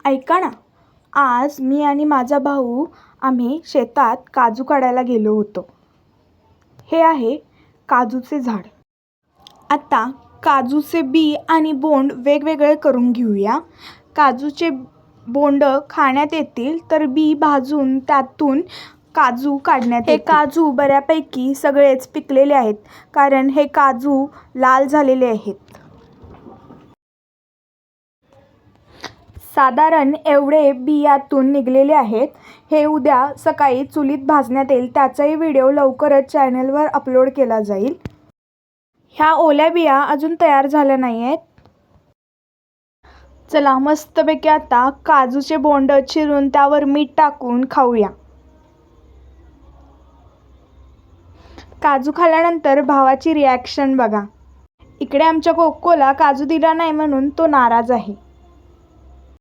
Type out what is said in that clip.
ऐका ना, आज मी आणि माझा भाऊ आम्ही शेतात काजू काढायला गेलो होतो. हे आहे काजूचे झाड. आता काजूचे बी आणि बोंड वेगवेगळे करून घेऊया. काजूचे बोंड खाण्यात येतील तर बी भाजून त्यातून काजू काढण्यात येतील. हे काजू बऱ्यापैकी सगळेच पिकलेले आहेत, कारण हे काजू लाल झालेले आहेत. साधारण एवढे बी यातून निघालेले आहेत. हे उद्या सकाळी चुलीत भाजण्यात येईल. त्याचाही व्हिडिओ लवकरच चॅनलवर अपलोड केला जाईल. ह्या ओल्या बिया अजून तयार झाल्या नाही आहेत. चला मस्तपैकी आता काजूचे बोंड चिरून त्यावर मीठ टाकून खाऊया. काजू खाल्ल्यानंतर भावाची रिॲक्शन बघा. इकडे आमच्या कोकोला काजू दिला नाही म्हणून तो नाराज आहे.